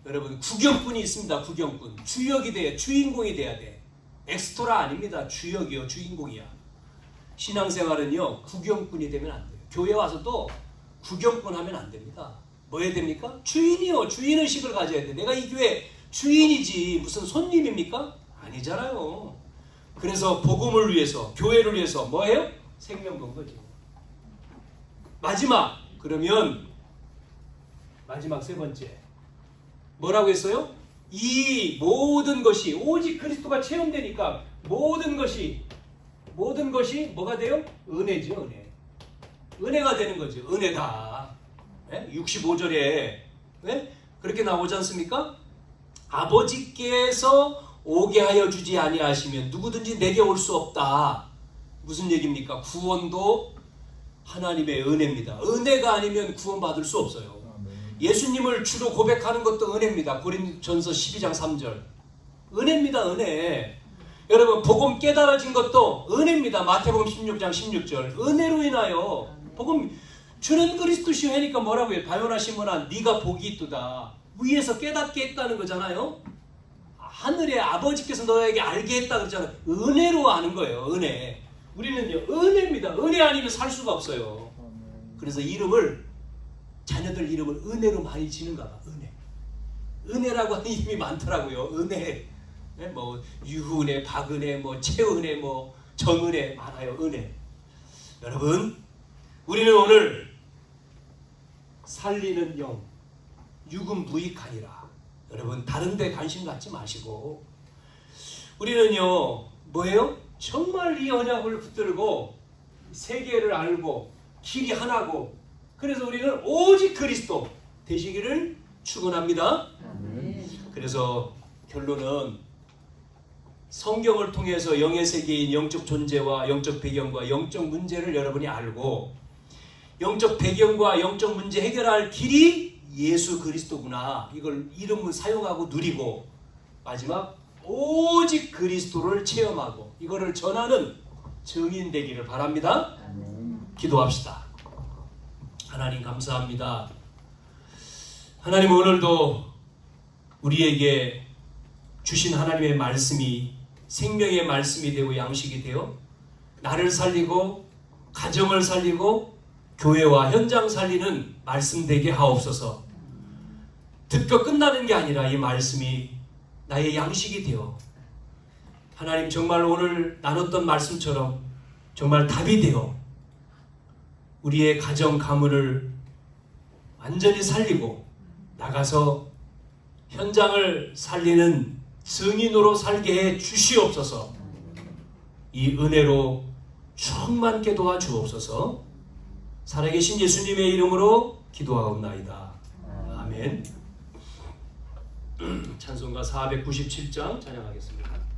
여러분, 구경꾼이 있습니다. 구경꾼. 주역이 돼야, 주인공이 돼야 돼. 엑스트라 아닙니다. 주역이요, 주인공이야. 신앙생활은요, 구경꾼이 되면 안 돼요. 교회 와서도 구경꾼 하면 안 됩니다. 뭐 해야 됩니까? 주인이요, 주인의식을 가져야 돼. 내가 이 교회 주인이지 무슨 손님입니까? 아니잖아요. 그래서 복음을 위해서, 교회를 위해서 뭐 해요? 생명 건 거죠. 마지막, 그러면 마지막 세 번째 뭐라고 했어요? 이 모든 것이 오직 그리스도가 체험되니까 모든 것이 뭐가 돼요? 은혜죠. 은혜. 은혜가 되는 거죠. 은혜다. 네? 65절에 네? 그렇게 나오지 않습니까? 아버지께서 오게 하여 주지 아니하시면 누구든지 내게 올 수 없다. 무슨 얘기입니까? 구원도 하나님의 은혜입니다. 은혜가 아니면 구원받을 수 없어요. 예수님을 주로 고백하는 것도 은혜입니다. 고린도전서 12장 3절. 은혜입니다. 은혜. 여러분, 복음 깨달아진 것도 은혜입니다. 마태복음 16장 16절. 은혜로 인하여 복음 주는 그리스도시요 하니까 뭐라고 해요? 바요나 시몬아 네가 복이 있도다. 위에서 깨닫게 했다는 거잖아요. 하늘의 아버지께서 너에게 알게 했다 그러잖아요. 은혜로 아는 거예요. 은혜. 우리는요, 은혜입니다. 은혜 아니면 살 수가 없어요. 그래서 자녀들 이름을 은혜로 많이 지는가 봐. 은혜. 은혜라고 하는 이름이 많더라고요. 은혜. 네? 뭐 유은혜, 박은혜, 뭐 최은혜, 뭐 정은혜 많아요. 은혜. 여러분, 우리는 오늘 살리는 영, 육은 무익하니라. 여러분, 다른 데 관심 갖지 마시고 우리는요, 뭐예요? 정말 이 언약을 붙들고 세계를 알고 길이 하나고, 그래서 우리는 오직 그리스도 되시기를 축원합니다. 그래서 결론은 성경을 통해서 영의 세계인 영적 존재와 영적 배경과 영적 문제를 여러분이 알고, 영적 배경과 영적 문제 해결할 길이 예수 그리스도구나, 이걸 이름을 사용하고 누리고, 마지막 오직 그리스도를 체험하고 이거를 전하는 증인 되기를 바랍니다. 기도합시다. 하나님 감사합니다. 하나님, 오늘도 우리에게 주신 하나님의 말씀이 생명의 말씀이 되고 양식이 되어 나를 살리고 가정을 살리고 교회와 현장 살리는 말씀 되게 하옵소서. 듣고 끝나는 게 아니라 이 말씀이 나의 양식이 되어 하나님 정말 오늘 나눴던 말씀처럼 정말 답이 되어 우리의 가정 가문을 완전히 살리고 나가서 현장을 살리는 증인으로 살게 해 주시옵소서. 이 은혜로 충만케 도와주옵소서. 살아계신 예수님의 이름으로 기도하옵나이다. 아멘. 찬송가 497장 찬양하겠습니다.